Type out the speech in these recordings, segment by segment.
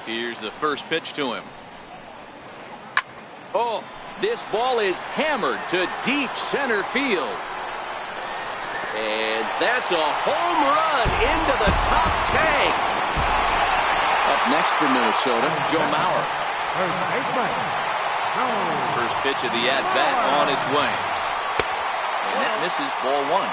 Here's the first pitch to him. Oh, this ball is hammered to deep center field. And that's a home run into the top tank. Up next for Minnesota, Joe Mauer. First pitch of the at-bat on its way. And that misses, ball one.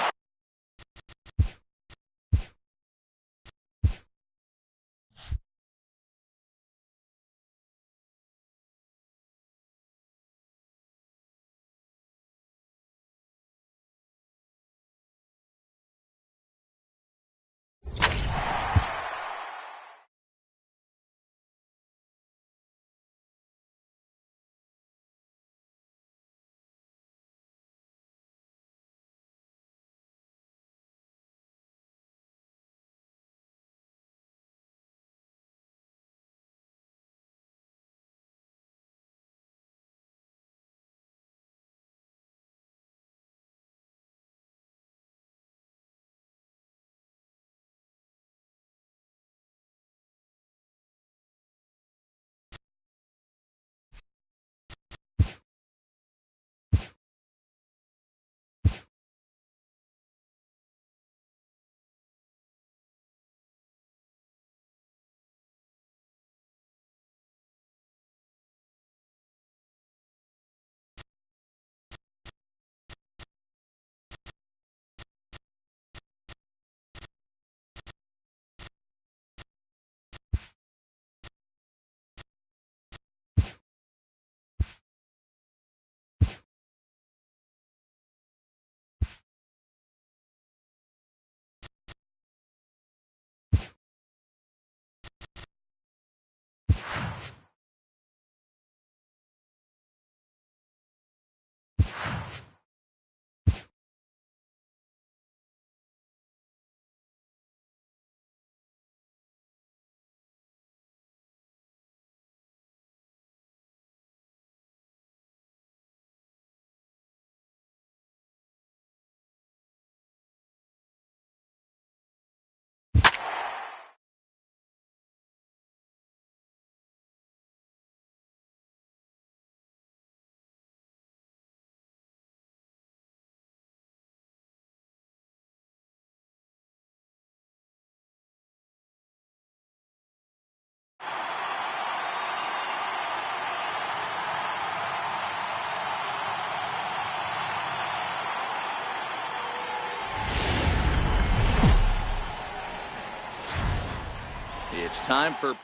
It's time for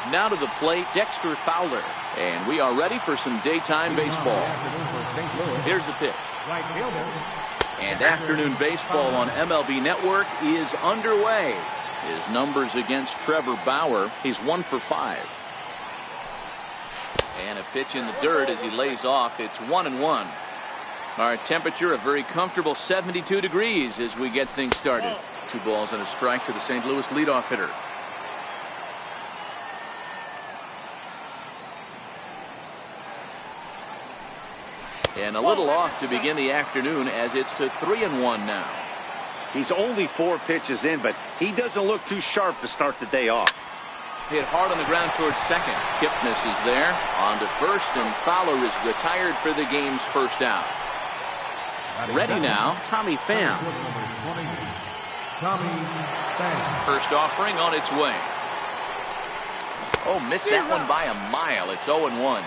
now to the plate, Dexter Fowler, and we are ready for some daytime baseball. Here's the pitch. And afternoon baseball on MLB Network is underway. His numbers against Trevor Bauer, he's 1 for 5. And a pitch in the dirt as he lays off. It's 1-1. Our temperature a very comfortable 72 degrees as we get things started. 2 balls and a strike to the St. Louis leadoff hitter. And a little off to begin the afternoon as it's to 3-1 now. He's only 4 pitches in, but he doesn't look too sharp to start the day off. Hit hard on the ground towards second. Kipnis is there. On to first, and Fowler is retired for the game's first out. Ready now, Tommy Pham. First offering on its way. Oh, missed that one by a mile. It's 0-1.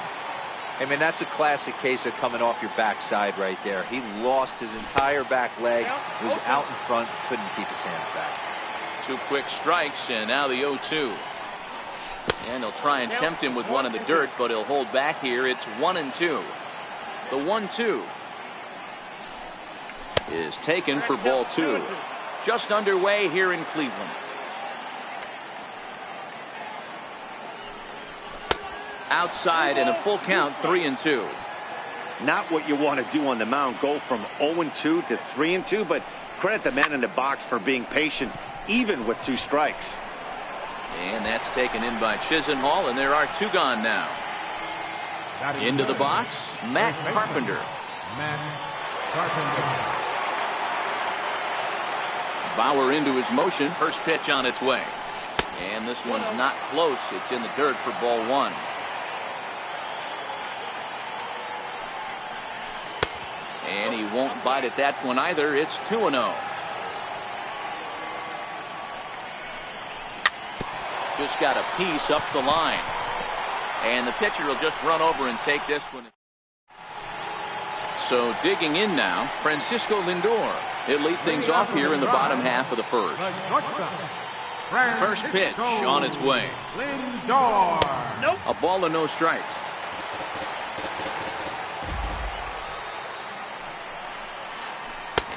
I mean, that's a classic case of coming off your backside right there. He lost his entire back leg, was out in front, couldn't keep his hands back. 2 quick strikes, and now the 0-2. And he'll try and tempt him with one in the dirt, but he'll hold back here. It's 1-2. The 1-2 is taken for ball 2. Just underway here in Cleveland. Outside and a full count, 3-2. Not what you want to do on the mound, go from 0-2 to 3-2, but credit the man in the box for being patient even with 2 strikes. And that's taken in by Chisenhall, and there are 2 gone now. Into the box, Matt Carpenter. Bauer into his motion. First pitch on its way. And this one's not close. It's in the dirt for ball 1. And he won't bite at that one either. It's 2-0. Just got a piece up the line. And the pitcher will just run over and take this one. So digging in now, Francisco Lindor. He'll lead things off here in the bottom half of the first. First pitch on its way. Lindor. A ball and no strikes.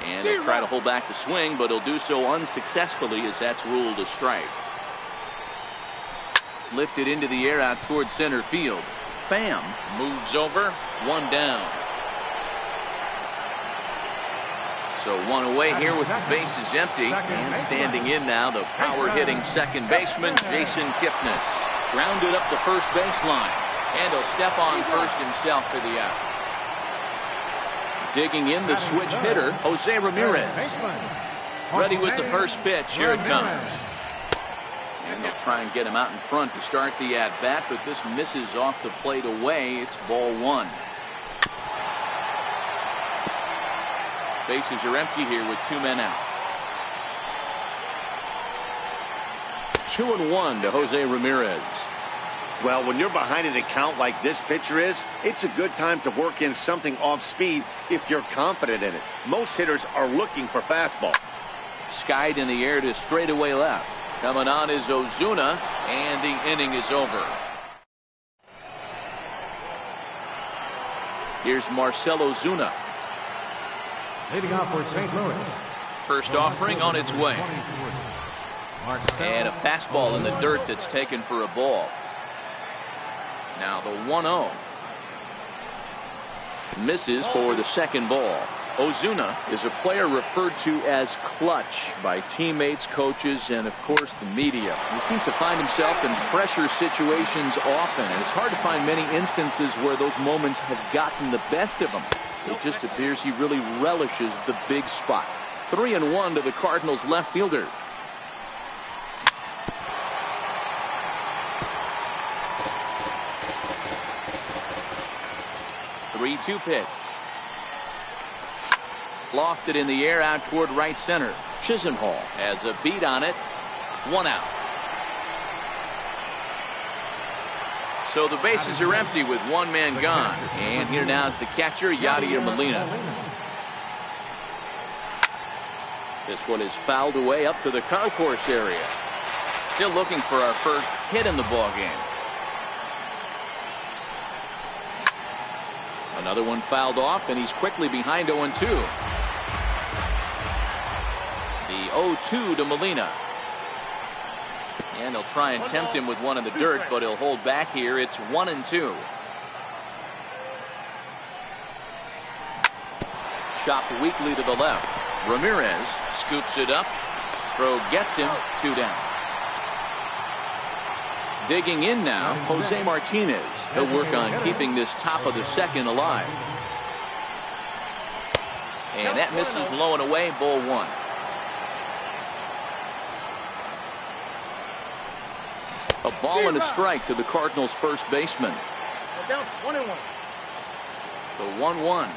And he'll try to hold back the swing, but he'll do so unsuccessfully as that's ruled a strike. Lifted into the air out towards center field. Pham moves over. 1 down. So 1 away here with the bases empty. And standing in now, the power-hitting second baseman, Jason Kipnis. Grounded up the first baseline. And he'll step on first himself for the out. Digging in, the switch hitter, Jose Ramirez. Ready with the first pitch. Here it comes. And they'll try and get him out in front to start the at-bat, but this misses off the plate away. It's ball 1. Bases are empty here with 2 men out. 2-1 to Jose Ramirez. Well, when you're behind an account like this pitcher is, it's a good time to work in something off speed if you're confident in it. Most hitters are looking for fastball. Skied in the air to straightaway left. Coming on is Ozuna, and the inning is over. Here's Marcell Ozuna. Leading off for St. Louis. First offering on its way. And a fastball in the dirt that's taken for a ball. Now the 1-0. Misses for the second ball. Ozuna is a player referred to as clutch by teammates, coaches, and of course the media. He seems to find himself in pressure situations often, and it's hard to find many instances where those moments have gotten the best of him. It just appears he really relishes the big spot. 3-1 to the Cardinals left fielder. The 3-2 pitch. Lofted in the air out toward right center. Chisenhall has a beat on it. 1 out. So the bases are empty with 1 man gone. And here now is the catcher, Yadier Molina. This one is fouled away up to the concourse area. Still looking for our first hit in the ballgame. Another one fouled off, and he's quickly behind 0-2. The 0-2 to Molina. And they'll try and tempt him with one in the dirt, but he'll hold back here. It's 1-2. Chopped weakly to the left. Ramirez scoops it up. Throw gets him. 2 down. Digging in now, Jose Martinez. He'll work on keeping this top of the second alive. And that misses low and away. Ball 1. A ball and a strike to the Cardinals' first baseman. Down 1-1. The 1-1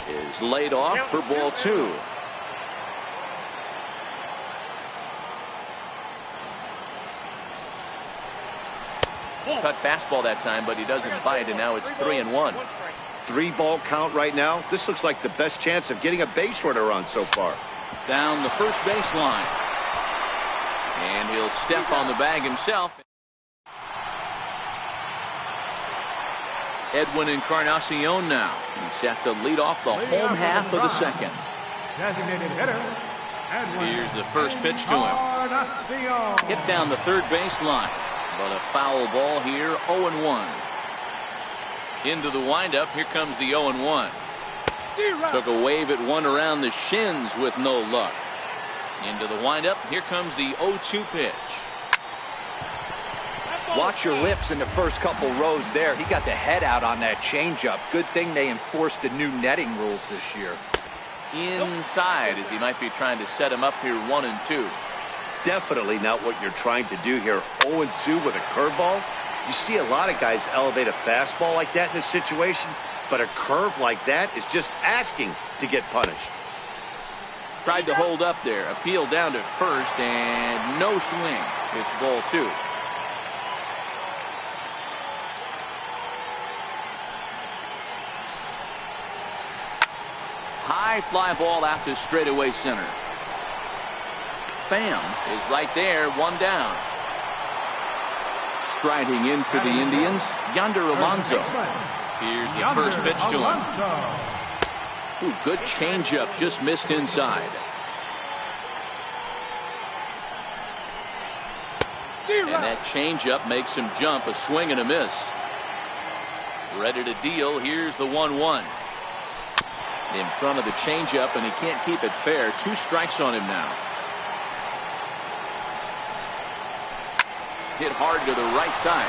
is laid off for ball 2. Cut fastball that time, but he doesn't bite, and now it's 3-1. 3-ball count right now. This looks like the best chance of getting a base runner on so far. Down the first baseline. And he'll step on the bag himself. Edwin Encarnacion now. He's set to lead off the home half of the second. Designated hitter. Here's the first pitch to him. Hit down the third baseline. But a foul ball here. 0-1. Into the windup. Here comes the 0-1. Took a wave at one around the shins with no luck. Into the windup. Here comes the 0-2 pitch. Watch your lips in the first couple rows there. He got the head out on that changeup. Good thing they enforced the new netting rules this year. Inside, as he might be trying to set him up here 1-2. Definitely not what you're trying to do here. 0-2 with a curveball. You see a lot of guys elevate a fastball like that in this situation, but a curve like that is just asking to get punished. Tried to hold up there. Appeal down to first, and no swing. It's ball 2. High fly ball out to straightaway center. Pham is right there, 1 down. Striding in for the Indians, Yonder Alonso. Here's the first pitch to him. Ooh, good changeup, just missed inside. And that changeup makes him jump, a swing and a miss. Ready to deal, here's the 1-1. In front of the changeup, and he can't keep it fair. 2 strikes on him now. Hit hard to the right side,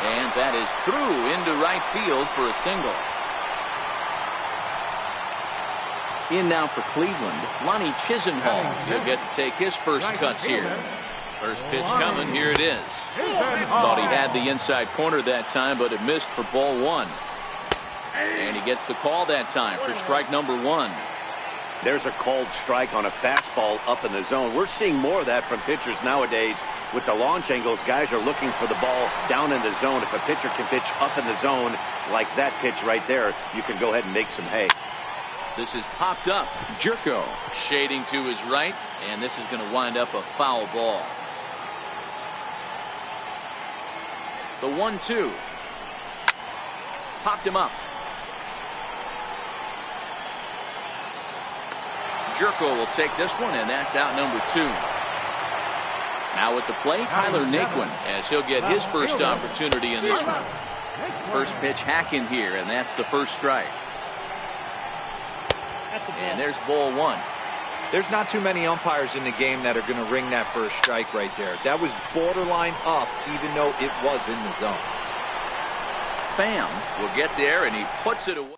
and that is through into right field for a single. In now for Cleveland, Lonnie Chisenhall. He'll get to take his first cuts here. First pitch coming, here it is. Thought he had the inside corner that time, but it missed for ball 1. And he gets the call that time for strike number 1. There's a called strike on a fastball up in the zone. We're seeing more of that from pitchers nowadays. With the launch angles, guys are looking for the ball down in the zone. If a pitcher can pitch up in the zone like that pitch right there, you can go ahead and make some hay. This is popped up. Jerko shading to his right, and this is going to wind up a foul ball. The 1-2. Popped him up. Jerko will take this one, and that's out number 2. Now at the plate, Tyler Naquin, as he'll get his first opportunity in this one. First pitch hacking here, and that's the first strike. And there's ball 1. There's not too many umpires in the game that are going to ring that first strike right there. That was borderline up, even though it was in the zone. Pham will get there, and he puts it away.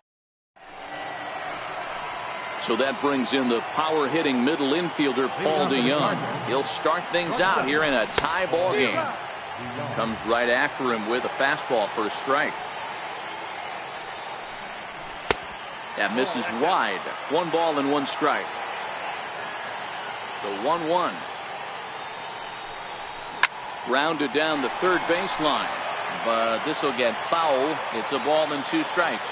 So that brings in the power-hitting middle infielder, Paul DeYoung. He'll start things out here in a tie ball game. Comes right after him with a fastball for a strike. That misses wide. 1 ball and 1 strike. The 1-1. Rounded down the third baseline. But this will get foul. It's a ball and 2 strikes.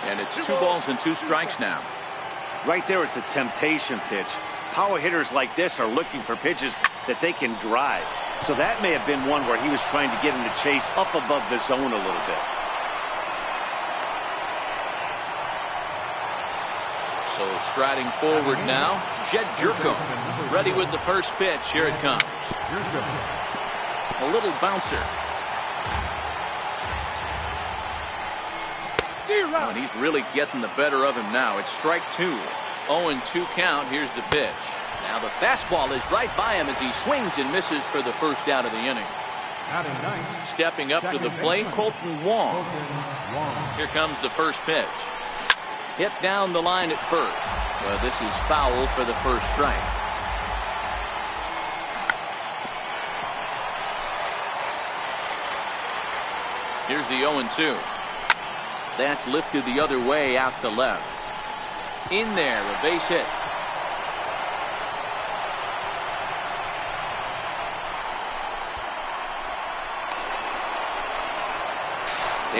And it's 2 balls and 2 strikes now. Right there is a temptation pitch. Power hitters like this are looking for pitches that they can drive. So that may have been one where he was trying to get him to chase up above the zone a little bit. So striding forward now, Jed Jerko. Ready with the first pitch. Here it comes. A little bouncer. And he's really getting the better of him now. It's strike 2. 0-2 count. Here's the pitch. Now the fastball is right by him as he swings and misses for the first out of the inning. Stepping up to the plate, Colton Wong. Here comes the first pitch. Hit down the line at first. Well, this is foul for the first strike. Here's the 0-2. That's lifted the other way out to left. In there, a base hit.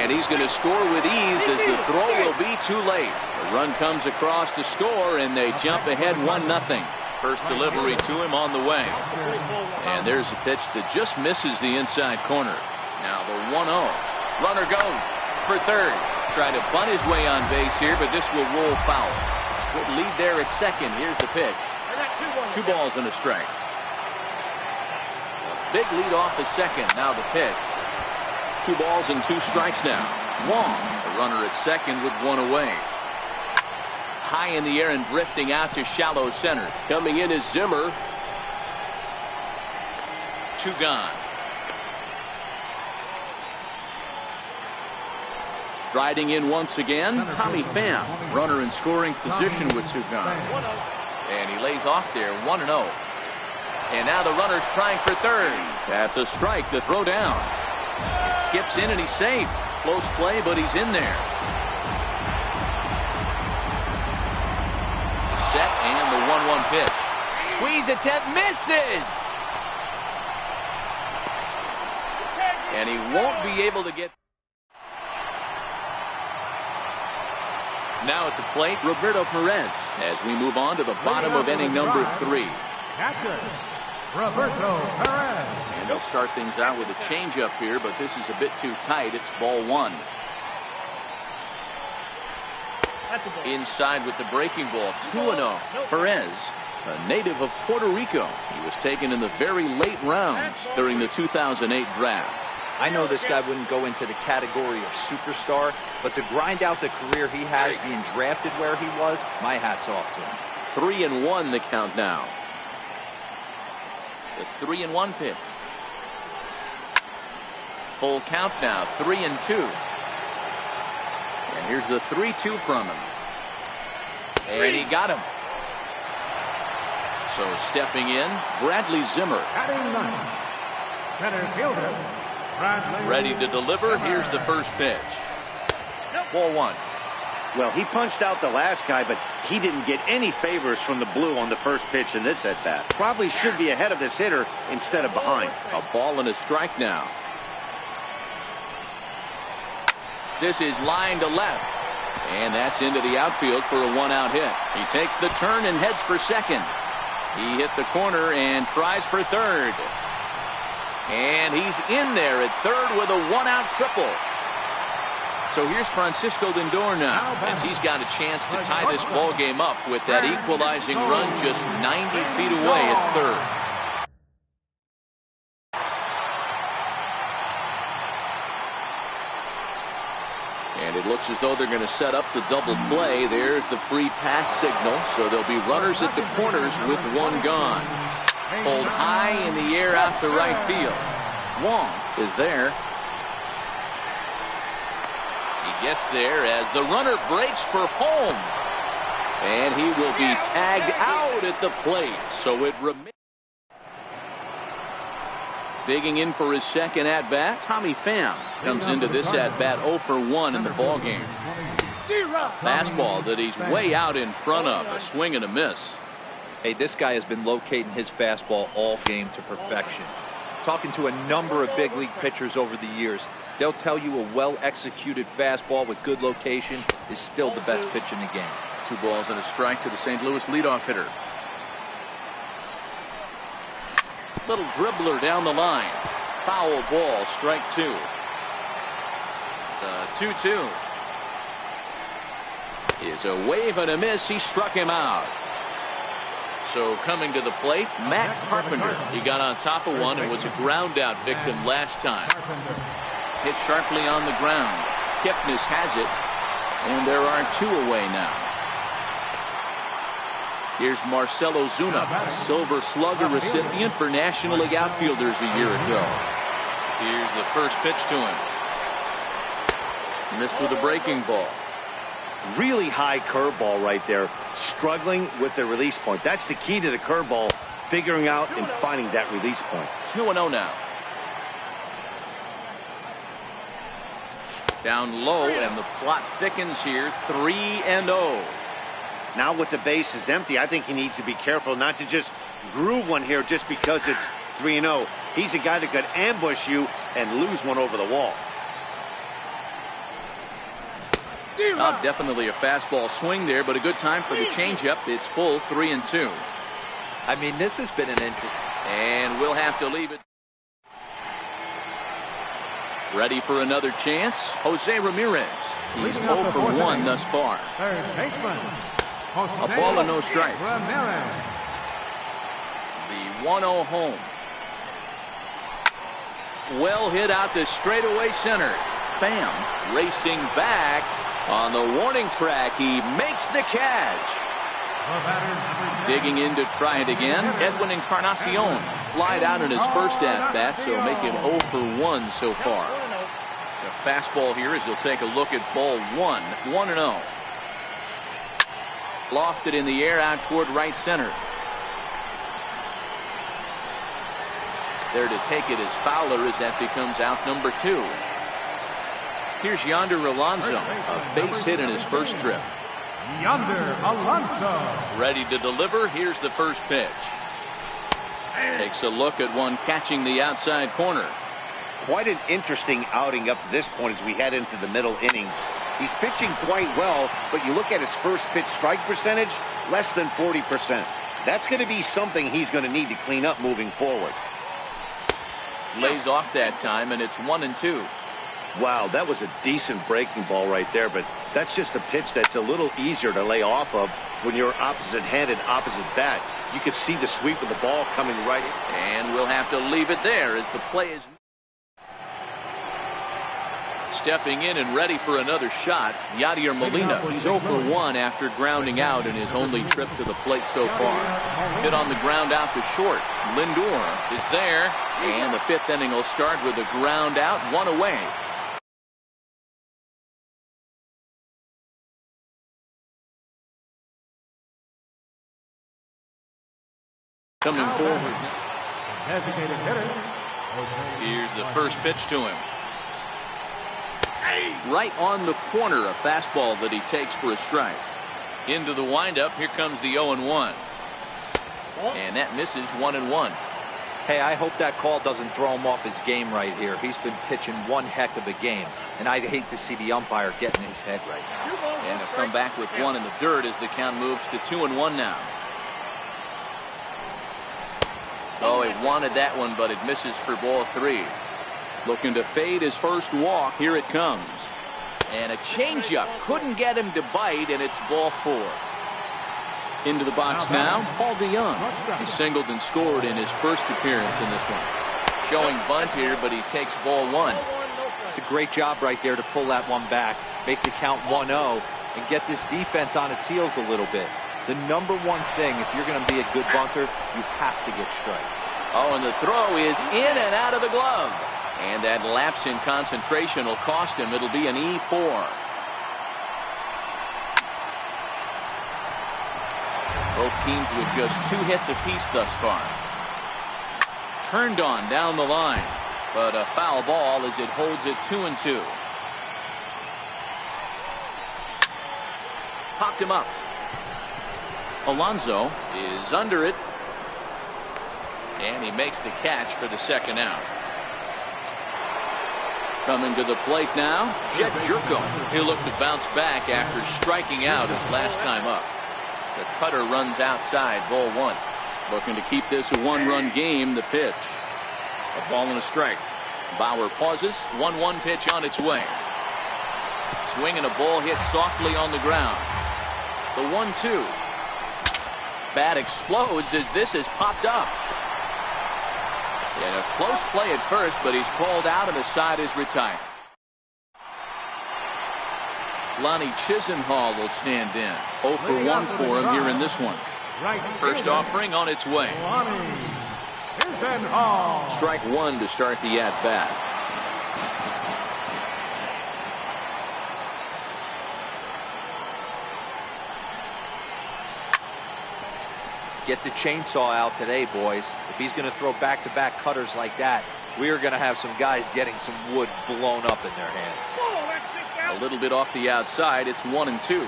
And he's going to score with ease as the throw will be too late. The run comes across to score, and they jump ahead 1-0. First delivery to him on the way. And there's a pitch that just misses the inside corner. Now the 1-0. Runner goes for third. Try to bunt his way on base here, but this will roll foul. Good lead there at second. Here's the pitch. 2 balls and a strike. A big lead off the second. Now the pitch. 2 balls and 2 strikes now. Wong, the runner at second with 1 away. high in the air and drifting out to shallow center. Coming in is Zimmer. 2 gone. Striding in once again, Tommy Pham. Runner in scoring position with 2 gone. And he lays off there, 1-0. And now the runner's trying for third. That's a strike to throw down. It skips in and he's safe. Close play, but he's in there. Set and the 1-1 pitch. Squeeze attempt, misses. And he won't be able to get. Now at the plate, Roberto Perez, as we move on to the bottom of inning number 3. Catcher, Roberto Perez. And they'll start things out with a changeup here, but this is a bit too tight. It's ball 1. That's a ball. Inside with the breaking ball, 2-0. Perez, a native of Puerto Rico. He was taken in the very late rounds during the 2008 draft. I know this guy wouldn't go into the category of superstar, but to grind out the career he has being drafted where he was, my hat's off to him. 3-1 the count now. The 3-1 pitch. Full count now, 3-2. And here's the 3-2 from him. And he got him. So stepping in, Bradley Zimmer. Batting ninth, center fielder, Bradley Ready to deliver. Here's the first pitch. Ball 1. Well, he punched out the last guy, but he didn't get any favors from the blue on the first pitch in this at-bat. Probably should be ahead of this hitter instead of behind. A ball and a strike now. This is line to left. And that's into the outfield for a 1-out hit. He takes the turn and heads for second. He hit the corner and tries for third. And he's in there at third with a 1-out triple. So here's Francisco Lindor now, as he's got a chance to tie this ball game up with that equalizing run just 90 feet away at third. And it looks as though they're going to set up the double play. There's the free pass signal. So there'll be runners at the corners with 1 gone. Pulled high in the air out to right field. Wong is there. He gets there as the runner breaks for home. And he will be tagged out at the plate. So it remains. Digging in for his second at-bat, Tommy Pham comes into this at-bat 0 for 1 in the ballgame. Fastball that he's way out in front of, a swing and a miss. Hey, this guy has been locating his fastball all game to perfection. Talking to a number of big league pitchers over the years, they'll tell you a well-executed fastball with good location is still the best pitch in the game. 2 balls and a strike to the St. Louis leadoff hitter. Little dribbler down the line. Foul ball, strike 2. The 2-2 is a wave and a miss. He struck him out. So coming to the plate, Matt Carpenter. He got on top of one and was a ground out victim last time. Hit sharply on the ground. Kipnis has it, and there are 2 away now. Here's Marcelo Zuna, a Silver Slugger recipient for National League Outfielders a year ago. Here's the first pitch to him. Missed with a breaking ball. Really high curveball right there. Struggling with the release point. That's the key to the curveball, figuring out and finding that release point. 2-0 now. Down low, and the plot thickens here. 3-0. Now with the bases empty, I think he needs to be careful not to just groove one here just because it's 3-0. He's a guy that could ambush you and lose one over the wall. Definitely a fastball swing there, but a good time for the changeup. It's full, 3-2. I mean, this has been an interest. And we'll have to leave it. Ready for another chance? Jose Ramirez. He's 0 for 1 thus far. Third baseman, A ball and no strikes. Ramirez. The 1-0 home. Well hit out to straightaway center. Pham racing back. On the warning track, he makes the catch. Digging in to try it again, Edwin Encarnacion flied out in his first at-bat, so make him 0 for 1 so far. The fastball here as he'll take a look at ball 1, 1-0. Lofted in the air out toward right center. There to take it is Fowler as that becomes out number 2. Here's Yonder Alonso, a base hit in his first trip. Yonder Alonso. Ready to deliver. Here's the first pitch. Takes a look at one catching the outside corner. Quite an interesting outing up to this point as we head into the middle innings. He's pitching quite well, but you look at his first pitch strike percentage, less than 40%. That's going to be something he's going to need to clean up moving forward. Lays off that time, and it's 1-2. Wow, that was a decent breaking ball right there, but that's just a pitch that's a little easier to lay off of when you're opposite-handed, opposite bat. You can see the sweep of the ball coming right in. And we'll have to leave it there as the play is stepping in and ready for another shot. Yadier Molina, he's 0 for 1 after grounding out in his only trip to the plate so far. Hit on the ground out to short. Lindor is there, and the 5th inning will start with a ground out, 1 away. Coming forward. Here's the first pitch to him. Right on the corner, a fastball that he takes for a strike. Into the windup, here comes the 0-1. And that misses 1-1. Hey, I hope that call doesn't throw him off his game right here. He's been pitching one heck of a game, and I'd hate to see the umpire get in his head right now. And they'll come back with one in the dirt as the count moves to 2-1 now. Oh, he wanted that one, but it misses for ball 3. Looking to fade his first walk. Here it comes. And a changeup couldn't get him to bite, and it's ball 4. Into the box now, Paul DeYoung. He singled and scored in his first appearance in this one. Showing bunt here, but he takes ball 1. It's a great job right there to pull that one back, make the count 1-0, and get this defense on its heels a little bit. The number one thing, if you're going to be a good bunter, you have to get strikes. Oh, and the throw is in and out of the glove. And that lapse in concentration will cost him. It'll be an E4. Both teams with just 2 hits apiece thus far. Turned on down the line, but a foul ball as it holds it 2-2. Popped him up. Alonso is under it, and he makes the catch for the second out. Coming to the plate now, Jed Jerko. He'll look to bounce back after striking out his last time up. The cutter runs outside, ball 1. Looking to keep this a 1-run game. The pitch, a ball and a strike. Bauer pauses. 1-1 pitch on its way. Swing and a ball hit softly on the ground. The 1-2. Bat explodes as this is popped up. And a close play at first, but he's called out and the side is retired. Lonnie Chisenhall will stand in. 0 for 1 for him here in this one. First offering on its way. Strike 1 to start the at-bat. Get the chainsaw out today, boys. If he's going to throw back-to-back cutters like that, we are going to have some guys getting some wood blown up in their hands. A little bit off the outside. It's 1-2.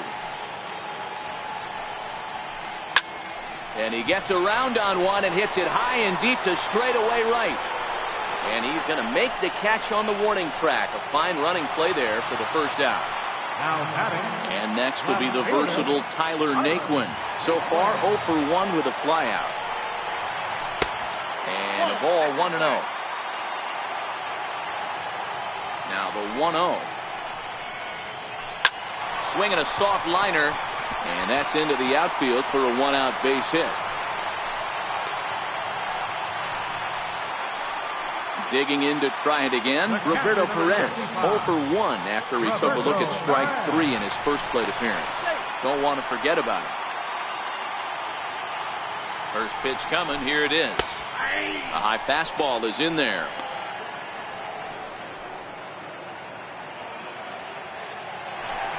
And he gets around on one and hits it high and deep to straightaway right. And he's going to make the catch on the warning track. A fine running play there for the first out. And next will be the versatile Tyler Naquin. So far 0 for 1 with a flyout. And a ball 1-0. Now the 1-0. Swinging a soft liner. And that's into the outfield for a 1-out base hit. Digging in to try it again, Roberto Perez, 0 for 1 after he took a look at strike 3 in his first plate appearance. Don't want to forget about it. First pitch coming, here it is. A high fastball is in there.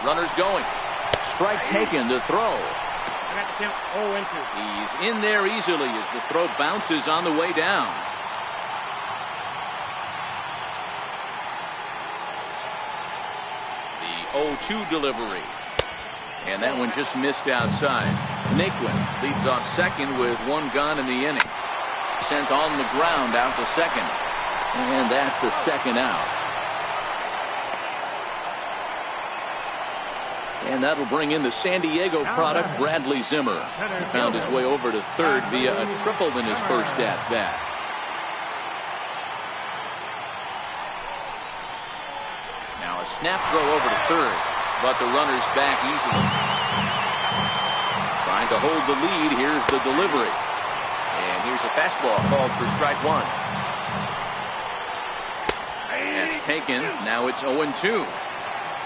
Runners going. Strike taken to throw. He's in there easily as the throw bounces on the way down. The 0-2 delivery. And that one just missed outside. Naquin leads off second with 1 gone in the inning. Sent on the ground out to second. And that's the second out. And that'll bring in the San Diego product, Bradley Zimmer. He found his way over to third via a triple in his first at-bat. Now a snap throw over to third, but the runner's back easily. Trying to hold the lead, here's the delivery. And here's a fastball called for strike 1. That's taken, now it's 0-2.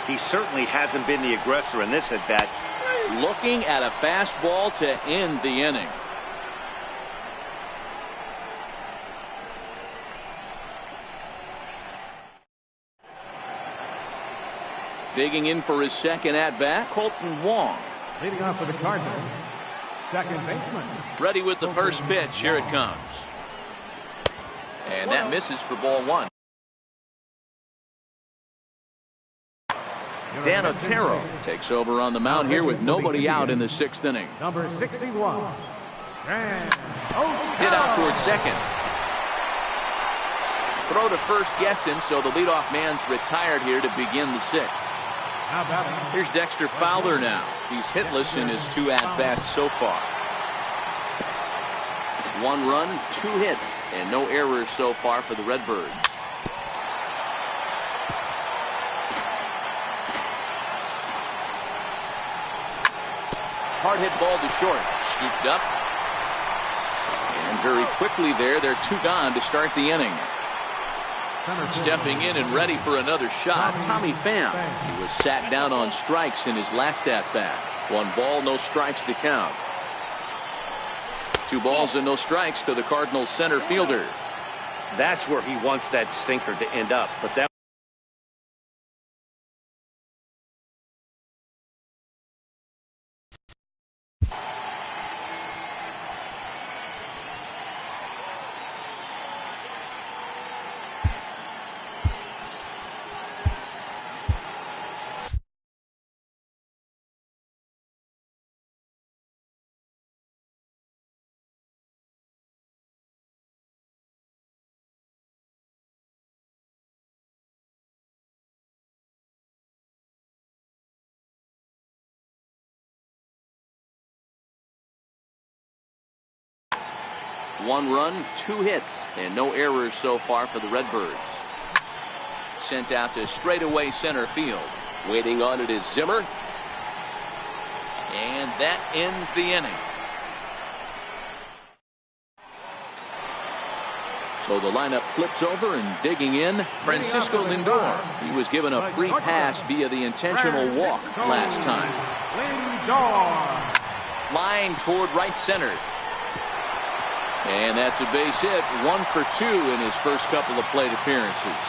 He certainly hasn't been the aggressor in this at-bat. Looking at a fastball to end the inning. Digging in for his second at-bat, Colton Wong. Leading off for the Cardinals, second baseman. Ready with the first pitch. Here it comes. And that misses for ball 1. Dan Otero takes over on the mound here with nobody out in the 6th inning. Number 61. Hit out towards second. Throw to first gets him, so the leadoff man's retired here to begin the 6th. Here's Dexter Fowler now. He's hitless in his 2 at-bats so far. 1 run, 2 hits, and no errors so far for the Redbirds. Hard hit ball to short. Scooped up. And very quickly there, they're 2 gone to start the inning. Stepping in and ready for another shot, Tommy Pham. He was sat down on strikes in his last at-bat. 1 ball, no strikes to count. 2 balls and no strikes to the Cardinals center fielder. That's where he wants that sinker to end up, but that One run, 2 hits, and no errors so far for the Redbirds. Sent out to straightaway center field. Waiting on it is Zimmer. And that ends the inning. So the lineup flips over, and digging in, Francisco Lindor. He was given a free pass via the intentional walk last time. Line toward right center. And that's a base hit, 1 for 2 in his first couple of plate appearances.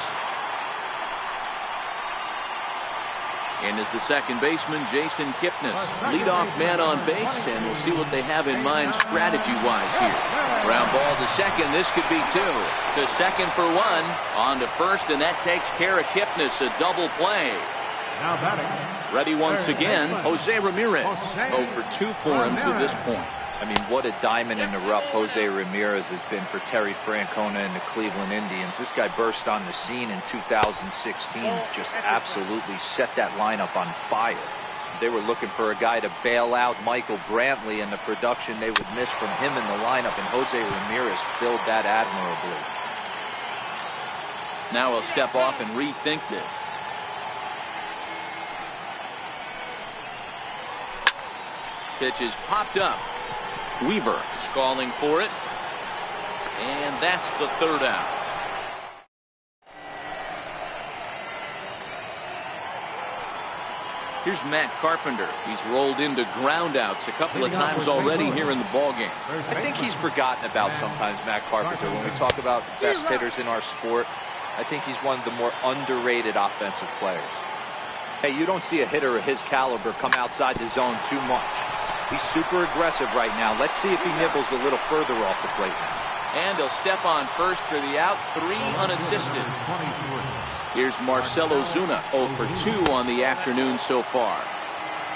And is the second baseman, Jason Kipnis. Leadoff man on base, and we'll see what they have in mind strategy-wise here. Ground ball to second. This could be 2. To second for 1. On to first, and that takes care of Kipnis. A double play. Now batting. Ready once again, Jose Ramirez. 0 for 2 for him to this point. I mean, what a diamond in the rough Jose Ramirez has been for Terry Francona and the Cleveland Indians. This guy burst on the scene in 2016, just absolutely set that lineup on fire. They were looking for a guy to bail out Michael Brantley, and the production they would miss from him in the lineup, and Jose Ramirez filled that admirably. Now he'll step off and rethink this. Pitch is popped up. Weaver is calling for it. And that's the 3rd out. Here's Matt Carpenter. He's rolled into groundouts a couple of times already here in the ballgame. I think he's forgotten about sometimes, Matt Carpenter. When we talk about the best hitters in our sport, I think he's one of the more underrated offensive players. Hey, you don't see a hitter of his caliber come outside the zone too much. He's super aggressive right now. Let's see if he nibbles a little further off the plate now. And he'll step on first for the out, 3 unassisted. Here's Marcelo Zuna, 0 for 2 on the afternoon so far.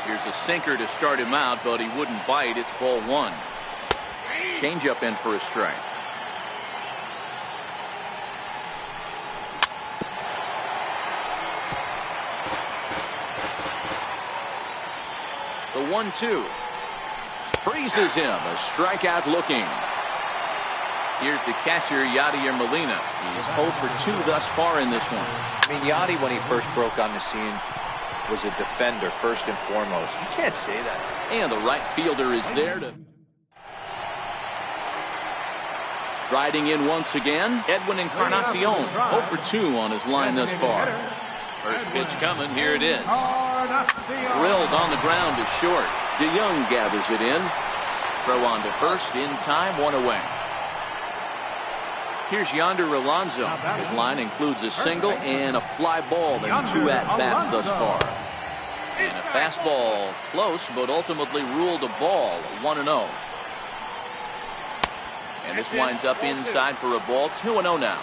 Here's a sinker to start him out, but he wouldn't bite. It's ball 1. Changeup in for a strike. The 1-2. Freezes him. A strikeout looking. Here's the catcher, Yadier Molina. He's 0 for 2 thus far in this one. I mean, Yadi, when he first broke on the scene, was a defender first and foremost. You can't say that. And the right fielder is there to... Riding in once again, Edwin Encarnacion. 0 for 2 on his line thus far. First pitch coming. Here it is. Drilled on the ground to short. DeYoung gathers it in. Throw on to first. In time. 1 away. Here's Yonder Alonso. His line includes a single and a fly ball in 2 at-bats thus far. And a fastball close, but ultimately ruled a ball. 1-0. And this winds up inside for a ball. 2-0 now.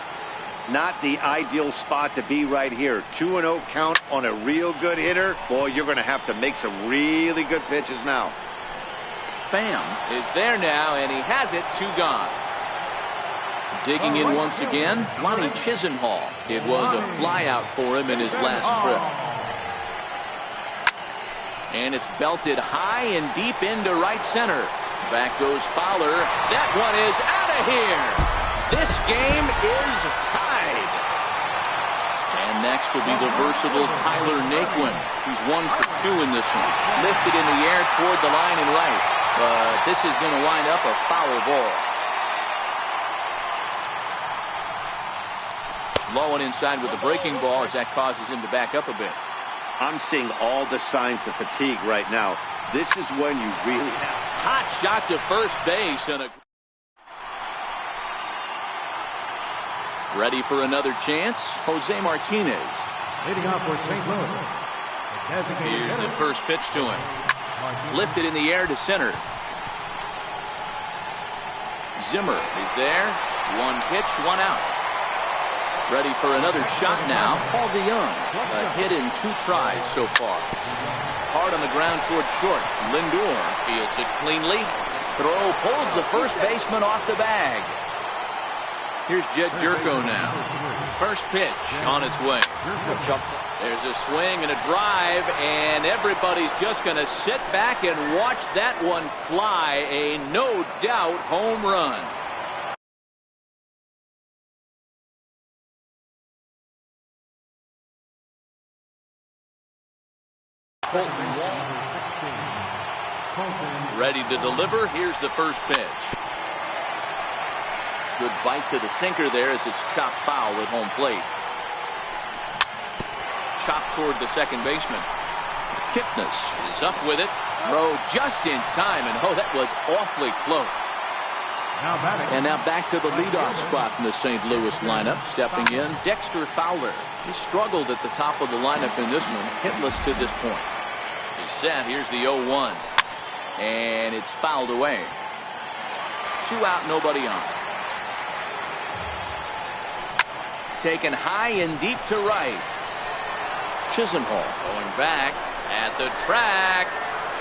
Not the ideal spot to be right here. 2-0 count on a real good hitter. Boy, you're going to have to make some really good pitches now. Pham is there now, and he has it. 2 gone. Digging in once again, Lonnie Chisenhall. It was a flyout for him in his last trip. And it's belted high and deep into right center. Back goes Fowler. That one is out of here. This game is tied. And next will be the versatile Tyler Naquin. He's 1 for 2 in this one. Lifted in the air toward the line and right. But this is going to wind up a foul ball. Low and inside with the breaking ball as that causes him to back up a bit. I'm seeing all the signs of fatigue right now. This is when you really have. Hot shot to first base. And ready for another chance. Jose Martinez. Leading off for St. Louis. Here's the first pitch to him. Lifted in the air to center. Zimmer is there. 1 pitch, 1 out. Ready for another shot now. Paul DeYoung. A hit in 2 tries so far. Hard on the ground toward short. Lindor fields it cleanly. Throw pulls the first baseman off the bag. Here's Jed Jerko now. First pitch on its way. There's a swing and a drive, and everybody's just going to sit back and watch that one fly. A no doubt home run. Ready to deliver. Here's the first pitch. Good bite to the sinker there as it's chopped foul at home plate. Chopped toward the second baseman. Kipnis is up with it. Throw just in time, and oh, that was awfully close. And now back to the leadoff spot in the St. Louis lineup. Stepping in, Dexter Fowler. He struggled at the top of the lineup in this one, hitless to this point. He's set. Here's the 0-1. And it's fouled away. 2 out, nobody on. Taken high and deep to right. Chisenhall going back at the track.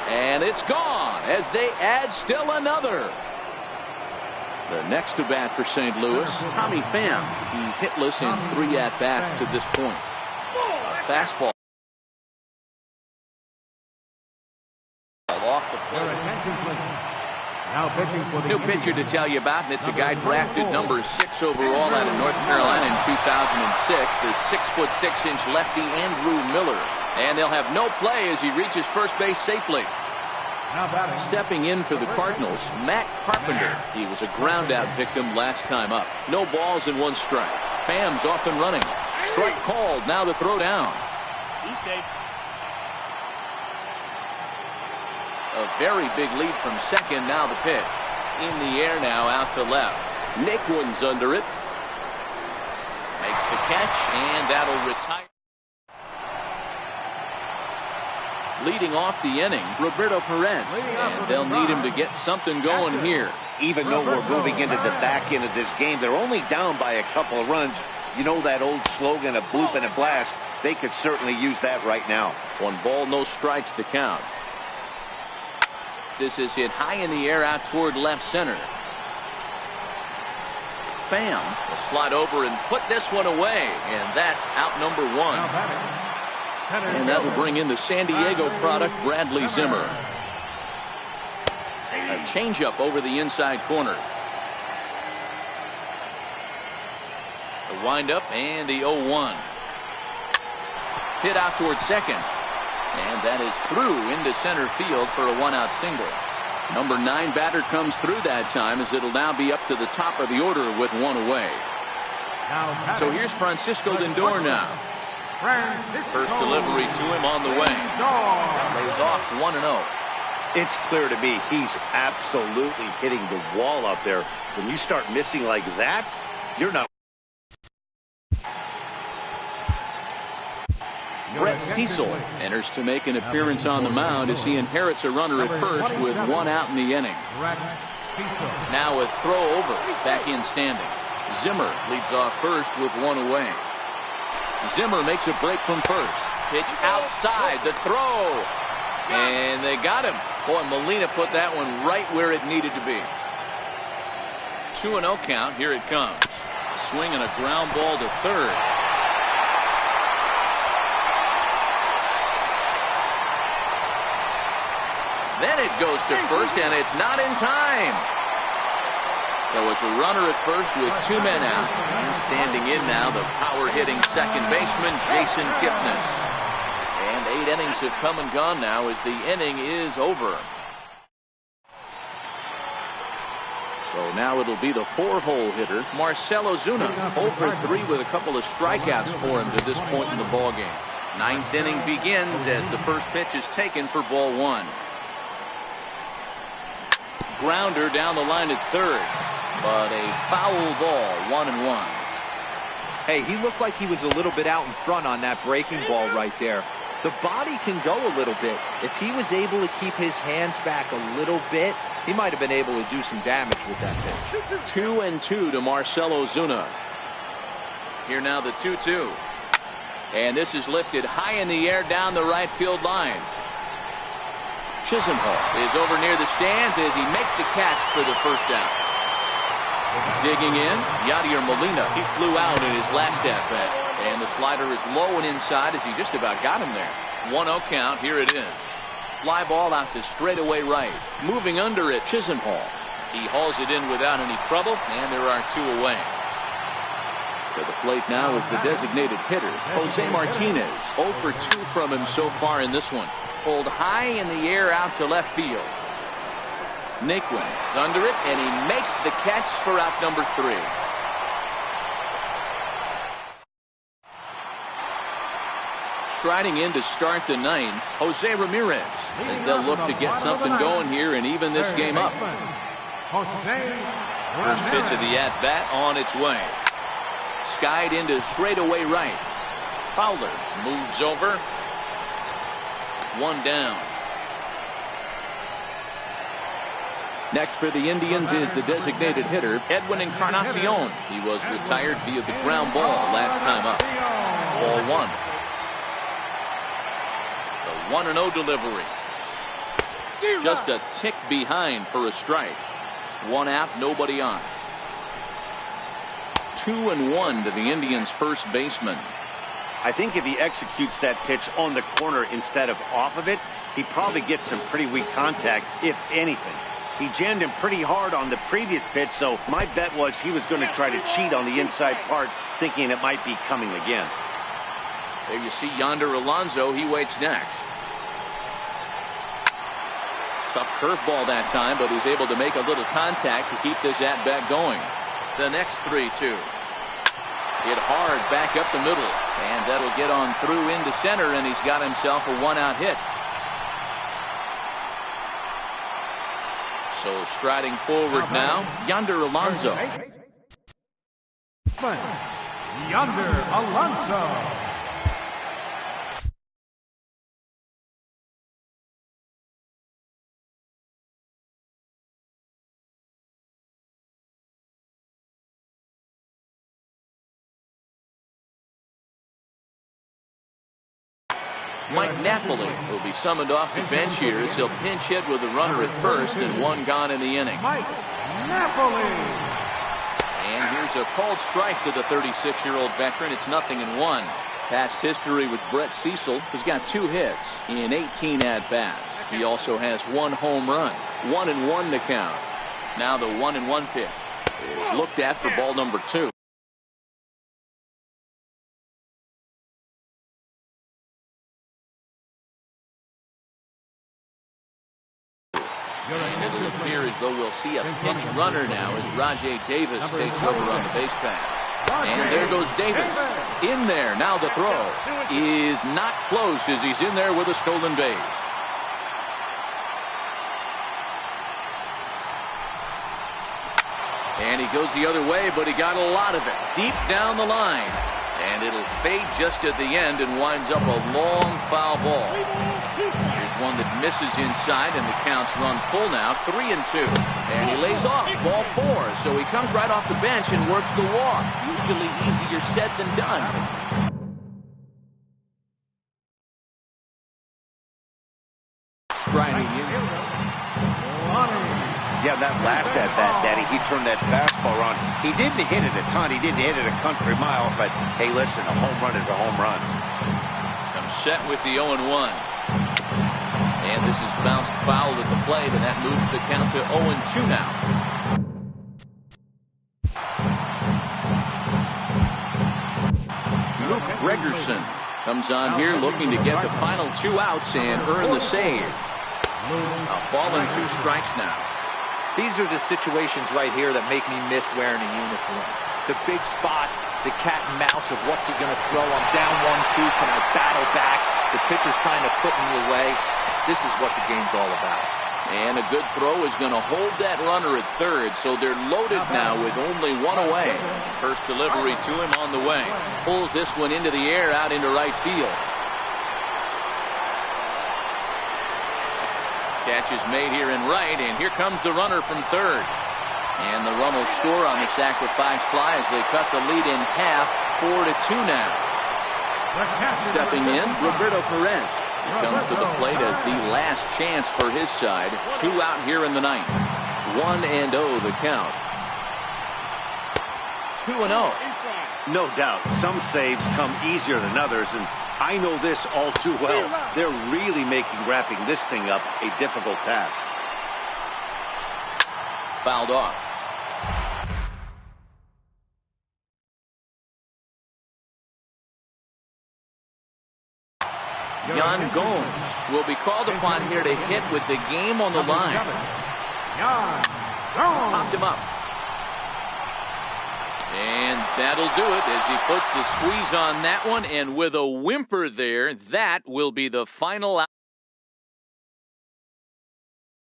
And it's gone as they add still another. The next to bat for St. Louis, Tommy Pham. He's hitless in 3 at-bats to this point. A fastball. Off the plate. Now pitching for the new pitcher to tell you about, and it's a guy drafted number 6 overall out of North Carolina in 2006, the 6'6" lefty Andrew Miller. And they'll have no play as he reaches first base safely. Stepping in for the Cardinals, Matt Carpenter. He was a ground out victim last time up. No balls and 1 strike. Pham's off and running. Strike called. Now the throw down. He's safe. A very big lead from second. Now the pitch. In the air now, out to left. Naquin's under it. Makes the catch, and that'll retire. Leading off the inning, Roberto Perez. And they'll need him to get something going here. Even though we're moving into the back end of this game, they're only down by a couple of runs. You know that old slogan, a bloop and a blast. They could certainly use that right now. 1 ball, no strikes the count. This is hit high in the air out toward left center. Pham will slide over and put this one away, and that's out number 1. And that will bring in the San Diego product, Bradley Zimmer. A changeup over the inside corner. The windup and the 0-1. Hit out towards second. And that is through into center field for a 1-out single. Number 9 batter comes through that time, as it'll now be up to the top of the order with 1 away. So here's Francisco Lindor now. First delivery to him on the way. Lays off 1-0. It's clear to me he's absolutely hitting the wall out there. When you start missing like that, you're not. Brett Cecil enters to make an appearance on the mound as he inherits a runner at first with 1 out in the inning. Now a throw over, back in standing. Zimmer leads off first with 1 away. Zimmer makes a break from first. Pitch outside, the throw. And they got him. Boy, Molina put that one right where it needed to be. 2-0 count, here it comes. Swing and a ground ball to third. Then it goes to first, and it's not in time. So it's a runner at first with 2 men out. And standing in now, the power-hitting second baseman, Jason Kipnis. And 8 innings have come and gone now as the inning is over. So now it'll be the 4-hole hitter, Marcell Ozuna. 0 for 3 with a couple of strikeouts for him to this point in the ballgame. 9th inning begins as the first pitch is taken for ball 1. Grounder down the line at third, but a foul ball, 1-1. Hey, he looked like he was a little bit out in front on that breaking ball right there. The body can go a little bit. If he was able to keep his hands back a little bit, he might have been able to do some damage with that pitch. 2-2 to Marcell Ozuna. Here now the 2-2. And this is lifted high in the air down the right field line. Chisenhall is over near the stands as he makes the catch for the first out. Digging in, Yadier Molina. He flew out in his last at-bat. And the slider is low and inside as he just about got him there. 1-0 count, here it is. Fly ball out to straightaway right. Moving under it, Chisenhall. He hauls it in without any trouble, and there are 2 away. To the plate now is the designated hitter, Jose Martinez. 0 for 2 from him so far in this one. Pulled high in the air out to left field. Naquin is under it, and he makes the catch for out number 3. Striding in to start the 9th, Jose Ramirez, as they'll look to get something going here and even this game up. First pitch of the at-bat on its way. Skied into straightaway right. Fowler moves over. 1 down. Next for the Indians is the designated hitter, Edwin Encarnacion. He was retired via the ground ball last time up. Ball 1. The 1-0 delivery. Just a tick behind for a strike. 1 out, nobody on. 2-1 to the Indians' first baseman. I think if he executes that pitch on the corner instead of off of it, he probably gets some pretty weak contact, if anything. He jammed him pretty hard on the previous pitch, so my bet was he was going to try to cheat on the inside part, thinking it might be coming again. There you see Yonder Alonso. He waits next. Tough curveball that time, but he's able to make a little contact to keep this at-bat going. The next 3-2. Hit hard back up the middle, and that'll get on through into center, and he's got himself a 1-out hit. So striding forward now, Yonder Alonso. Yonder Alonso. Mike Napoli will be summoned off the bench here as he'll pinch hit with a runner at first and one gone in the inning. Mike Napoli. And here's a called strike to the 36-year-old veteran. It's 0-1. Past history with Brett Cecil has got 2 hits in 18 at-bats. He also has 1 home run. 1-1 to count. Now the 1-1 pitch is looked at for ball number 2. And it'll appear as though we'll see a pinch runner now as Rajay Davis takes over on the base pass. And there goes Davis. In there. Now the throw is not close as he's in there with a stolen base. And he goes the other way, but he got a lot of it. Deep down the line. And it'll fade just at the end and winds up a long foul ball. Here's one that misses inside, and the count's run full now, 3-2. And he lays off, ball 4. So he comes right off the bench and works the walk. Usually easier said than done. Striding in. Yeah, that last at-bat, Daddy, he turned that fastball around. He didn't hit it a ton. He didn't hit it a country mile. But, hey, listen, a home run is a home run. Comes set with the 0-1. And this is bounced foul at the plate, and that moves the count to 0-2 now. Luke Gregerson comes on here looking to get the final 2 outs and earn the save. A ball and 2 strikes now. These are the situations right here that make me miss wearing a uniform. The big spot, the cat and mouse of what's he going to throw. I'm down 1-2. Can I battle back? The pitcher's trying to put me away. This is what the game's all about. And a good throw is going to hold that runner at third, so they're loaded now with only 1 away. First delivery to him on the way. Pulls this one into the air out into right field. Catch is made here in right, and here comes the runner from third. And the run will score on the sacrifice fly as they cut the lead in half, 4-2 now. Stepping in, Roberto Perez. He comes to the plate as the last chance for his side. 2 out here in the ninth. 1-0 the count. 2-0. No doubt, some saves come easier than others, and I know this all too well. They're really making wrapping this thing up a difficult task. Fouled off. Yan Gomes will be called upon here to hit with the game on the line. Popped him up. And that'll do it as he puts the squeeze on that one. And with a whimper there, that will be the final out.